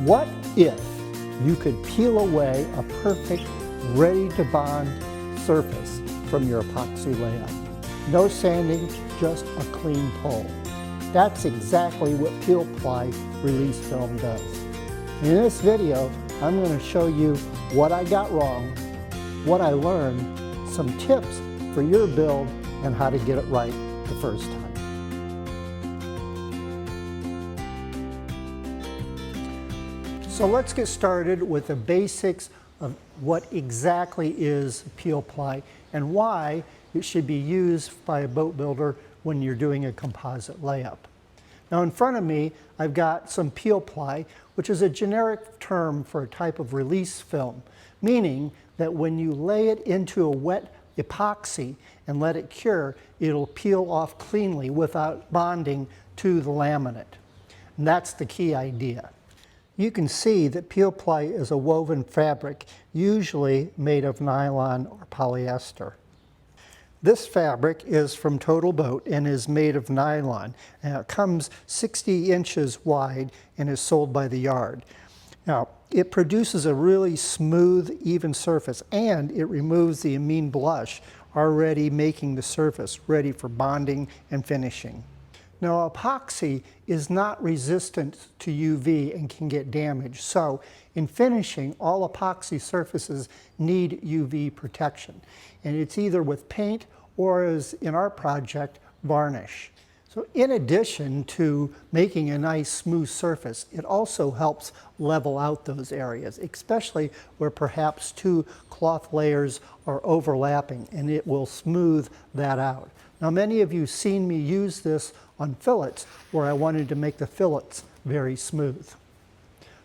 What if you could peel away a perfect, ready-to-bond surface from your epoxy layup? No sanding, just a clean pull. That's exactly what peel ply release film does. In this video, I'm going to show you what I got wrong, what I learned, some tips for your build, and how to get it right the first time. So let's get started with the basics of what exactly is peel ply and why it should be used by a boat builder when you're doing a composite layup. Now in front of me, I've got some peel ply, which is a generic term for a type of release film, meaning that when you lay it into a wet epoxy and let it cure, it'll peel off cleanly without bonding to the laminate. And that's the key idea. You can see that peel ply is a woven fabric, usually made of nylon or polyester. This fabric is from Total Boat and is made of nylon. And it comes 60 inches wide and is sold by the yard. Now, it produces a really smooth, even surface, and it removes the amine blush, already making the surface ready for bonding and finishing. Now, epoxy is not resistant to UV and can get damaged. So, in finishing, all epoxy surfaces need UV protection. And it's either with paint or, as in our project, varnish. So, in addition to making a nice smooth surface, it also helps level out those areas, especially where perhaps two cloth layers are overlapping, and it will smooth that out. Now, many of you have seen me use this on fillets where I wanted to make the fillets very smooth.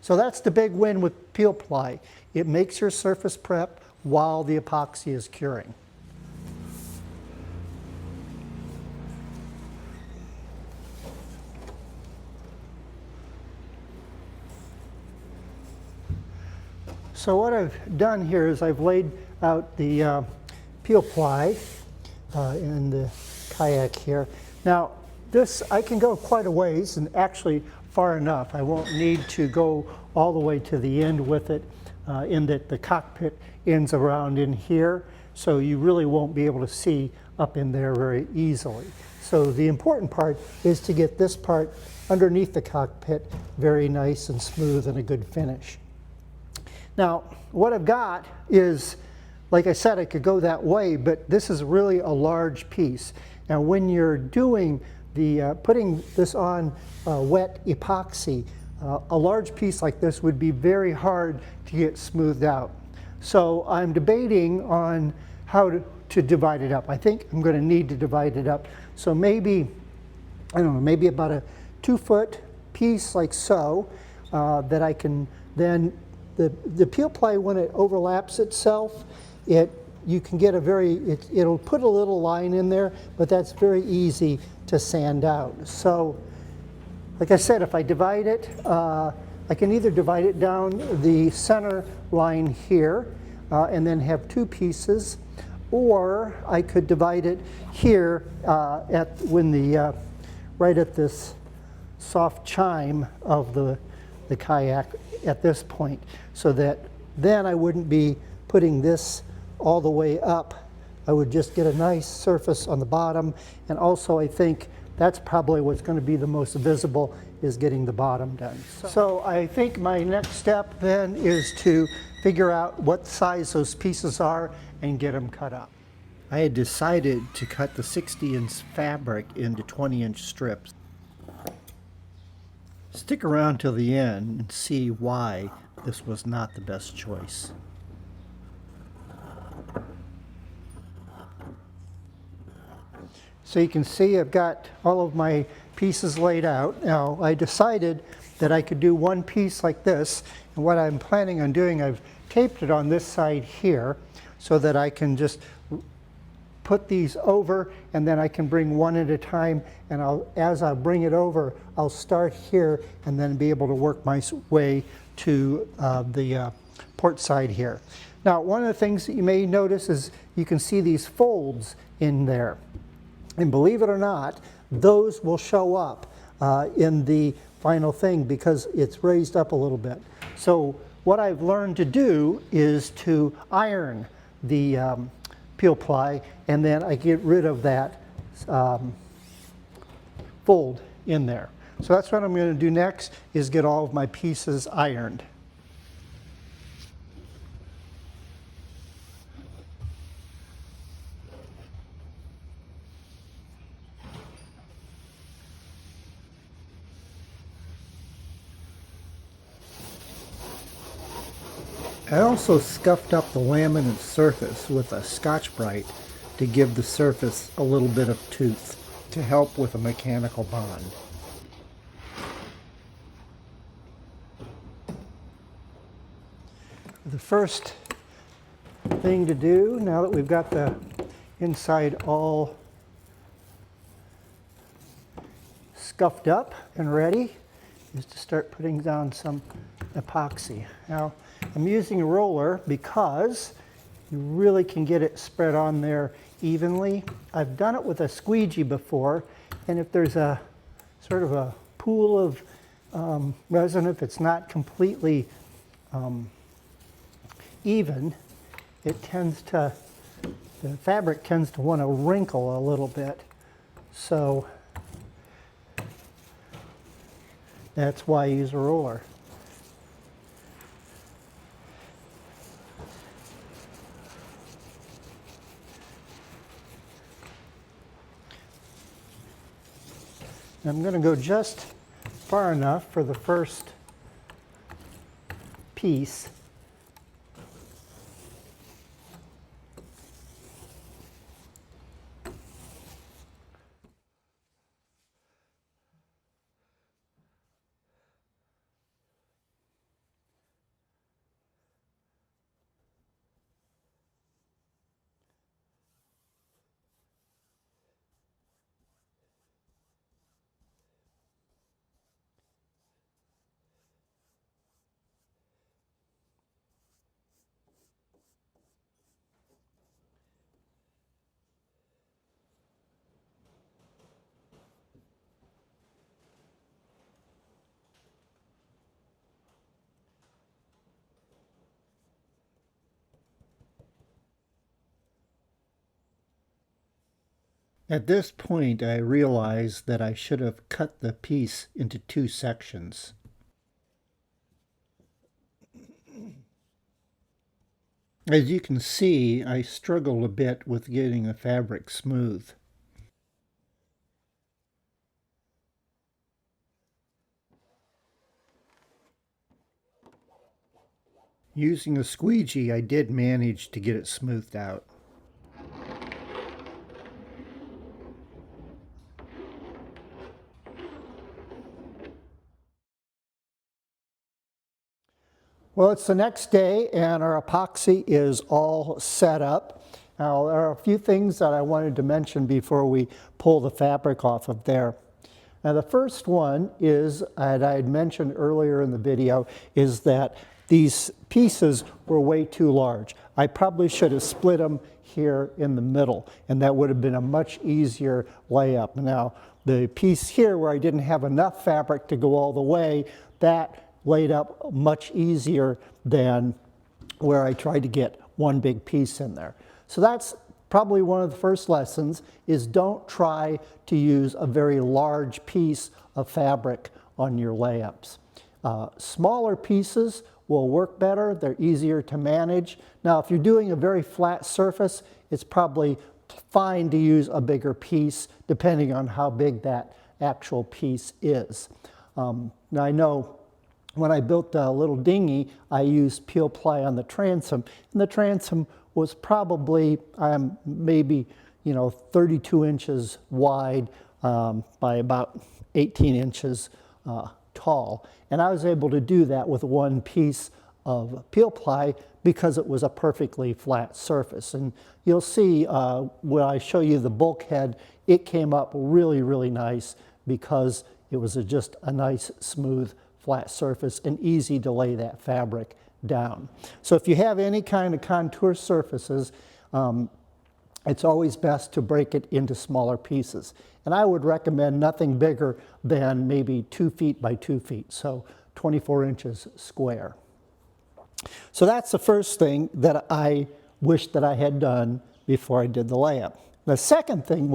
So that's the big win with peel ply. It makes your surface prep while the epoxy is curing. So what I've done here is I've laid out the peel ply in the kayak here. Now, this, I can go quite a ways, and actually far enough. I won't need to go all the way to the end with it, in that the cockpit ends around in here, so you really won't be able to see up in there very easily. So the important part is to get this part underneath the cockpit very nice and smooth and a good finish. Now, what I've got is, like I said, I could go that way, but this is really a large piece. Now, when you're doing the putting this on wet epoxy, a large piece like this would be very hard to get smoothed out. So I'm debating on how to divide it up. I think I'm going to need to divide it up. So maybe, I don't know, maybe about a 2-foot piece like so, that I can then, the peel ply, when it overlaps itself, you can get a it'll put a little line in there, but that's very easy to sand out. So, like I said, if I divide it, I can either divide it down the center line here and then have two pieces, or I could divide it here right at this soft chime of the kayak at this point, so that then I wouldn't be putting this all the way up. I would just get a nice surface on the bottom, and also I think that's probably what's going to be the most visible, is getting the bottom done. So I think my next step then is to figure out what size those pieces are and get them cut up. I had decided to cut the 60-inch fabric into 20-inch strips. Stick around till the end and see why this was not the best choice. So you can see I've got all of my pieces laid out. Now, I decided that I could do one piece like this, and what I'm planning on doing, I've taped it on this side here so that I can just put these over, and then I can bring one at a time, and as I bring it over, I'll start here and then be able to work my way to the port side here. Now, one of the things that you may notice is you can see these folds in there. And believe it or not, those will show up in the final thing because it's raised up a little bit. So what I've learned to do is to iron the peel ply, and then I get rid of that fold in there. So that's what I'm going to do next, is get all of my pieces ironed. I also scuffed up the laminate surface with a Scotch-Brite to give the surface a little bit of tooth to help with a mechanical bond. The first thing to do, now that we've got the inside all scuffed up and ready, is to start putting down some epoxy. Now, I'm using a roller because you really can get it spread on there evenly. I've done it with a squeegee before, and if there's a sort of a pool of resin, if it's not completely even, the fabric tends to want to wrinkle a little bit. So that's why I use a roller. I'm going to go just far enough for the first piece. At this point, I realized that I should have cut the piece into two sections. As you can see, I struggled a bit with getting the fabric smooth. Using a squeegee, I did manage to get it smoothed out. Well, it's the next day and our epoxy is all set up. Now, there are a few things that I wanted to mention before we pull the fabric off of there. Now, the first one is, and I had mentioned earlier in the video, is that these pieces were way too large. I probably should have split them here in the middle, and that would have been a much easier layup. Now, the piece here where I didn't have enough fabric to go all the way, that laid up much easier than where I tried to get one big piece in there. So that's probably one of the first lessons, is don't try to use a very large piece of fabric on your layups. Smaller pieces will work better, they're easier to manage. Now, if you're doing a very flat surface, it's probably fine to use a bigger piece depending on how big that actual piece is. Now, I know when I built a little dinghy, I used peel ply on the transom, and the transom was probably maybe 32 inches wide by about 18 inches tall, and I was able to do that with one piece of peel ply because it was a perfectly flat surface. And you'll see when I show you the bulkhead, it came up really, really nice because it was just a nice smooth flat surface and easy to lay that fabric down. So if you have any kind of contour surfaces, it's always best to break it into smaller pieces. And I would recommend nothing bigger than maybe 2 feet by 2 feet, so 24 inches square. So that's the first thing that I wish that I had done before I did the layup. The second thing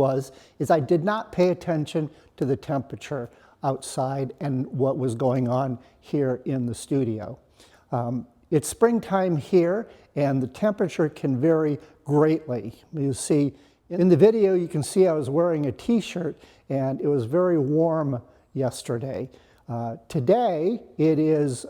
is I did not pay attention to the temperature outside and what was going on here in the studio. It's springtime here, and the temperature can vary greatly. You see, in the video you can see I was wearing a t-shirt, and it was very warm yesterday. Today it is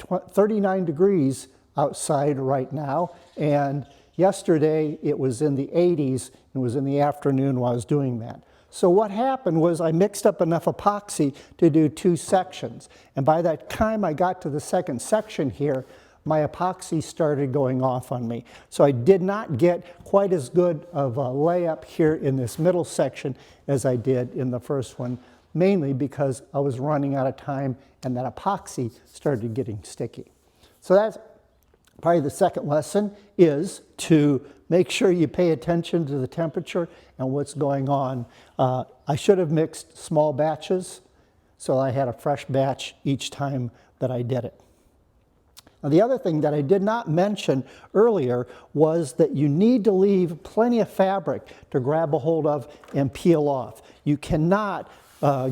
39 degrees outside right now, and yesterday it was in the 80s. It was in the afternoon while I was doing that. So what happened was I mixed up enough epoxy to do 2 sections. And by that time I got to the second section here, my epoxy started going off on me. So I did not get quite as good of a layup here in this middle section as I did in the first one, mainly because I was running out of time and that epoxy started getting sticky. So that's probably the second lesson, is to make sure you pay attention to the temperature and what's going on. I should have mixed small batches, so I had a fresh batch each time that I did it. Now, the other thing that I did not mention earlier was that you need to leave plenty of fabric to grab a hold of and peel off. You cannot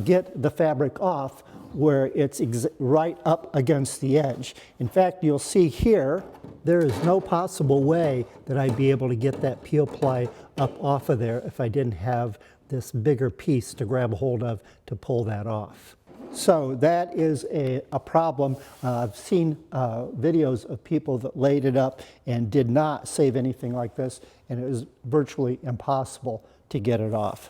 get the fabric off where it's right up against the edge. In fact, you'll see here, there is no possible way that I'd be able to get that peel ply up off of there if I didn't have this bigger piece to grab a hold of to pull that off. So that is a problem. I've seen videos of people that laid it up and did not save anything like this, and it was virtually impossible to get it off.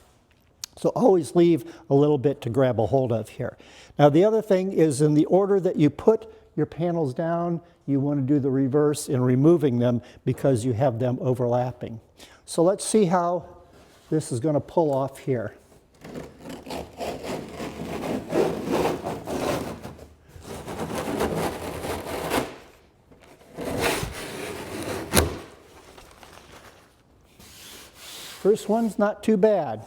So always leave a little bit to grab a hold of here. Now the other thing is, in the order that you put your panels down, you want to do the reverse in removing them because you have them overlapping. So let's see how this is going to pull off here. First one's not too bad.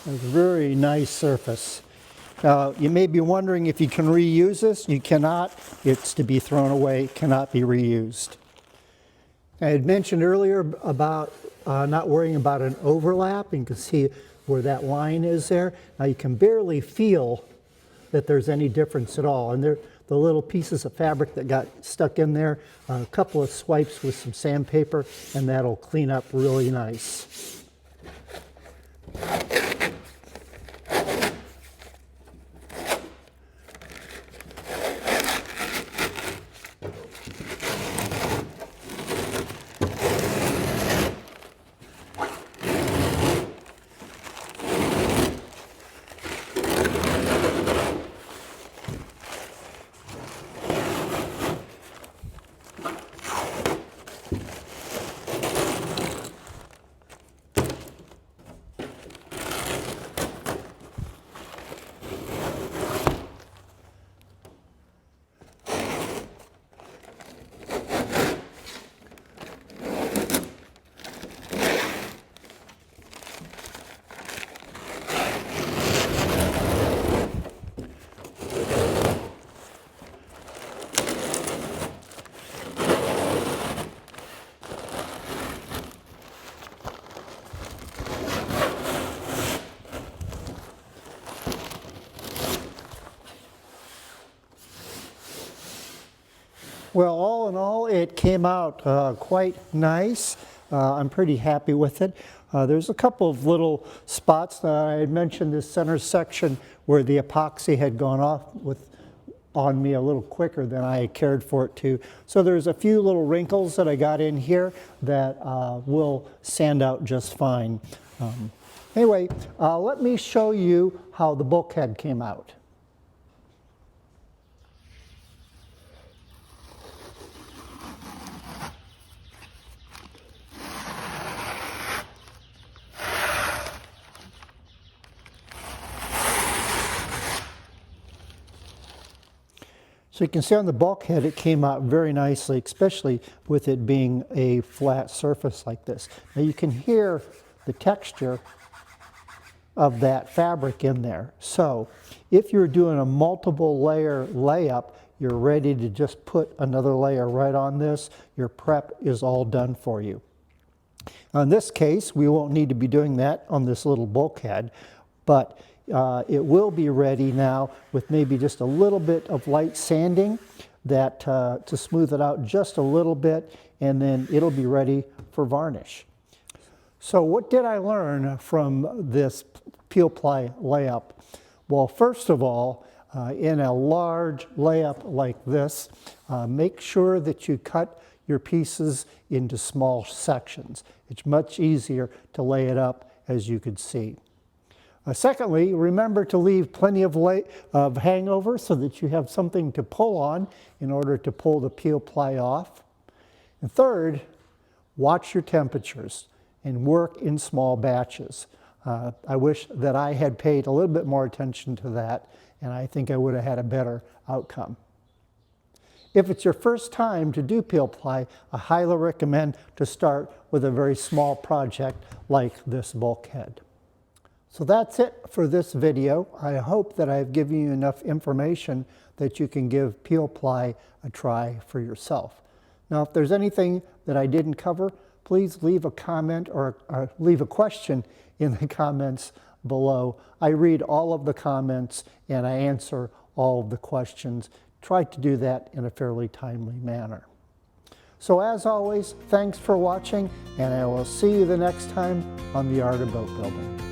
A very nice surface. You may be wondering if you can reuse this. You cannot. It's to be thrown away, cannot be reused. I had mentioned earlier about not worrying about an overlap. You can see where that line is there. Now you can barely feel that there's any difference at all. And the little pieces of fabric that got stuck in there, a couple of swipes with some sandpaper, and that'll clean up really nice. Well, all in all, it came out quite nice. I'm pretty happy with it. There's a couple of little spots. I had mentioned this center section where the epoxy had gone off on me a little quicker than I had cared for it to. So there's a few little wrinkles that I got in here that will sand out just fine. Anyway, let me show you how the bulkhead came out. So you can see on the bulkhead it came out very nicely, especially with it being a flat surface like this. Now you can hear the texture of that fabric in there. So if you're doing a multiple layer layup, you're ready to just put another layer right on this. Your prep is all done for you. Now in this case, we won't need to be doing that on this little bulkhead, but it will be ready now with maybe just a little bit of light sanding that to smooth it out just a little bit, and then it'll be ready for varnish. So what did I learn from this peel ply layup? Well, first of all, in a large layup like this, make sure that you cut your pieces into small sections. It's much easier to lay it up, as you could see. Secondly, remember to leave plenty of hangover so that you have something to pull on in order to pull the peel ply off. And third, watch your temperatures and work in small batches. I wish that I had paid a little bit more attention to that, and I think I would have had a better outcome. If it's your first time to do peel ply, I highly recommend to start with a very small project like this bulkhead. So that's it for this video. I hope that I've given you enough information that you can give peel ply a try for yourself. Now, if there's anything that I didn't cover, please leave a comment or leave a question in the comments below. I read all of the comments and I answer all of the questions. Try to do that in a fairly timely manner. So as always, thanks for watching, and I will see you the next time on The Art of Boat Building.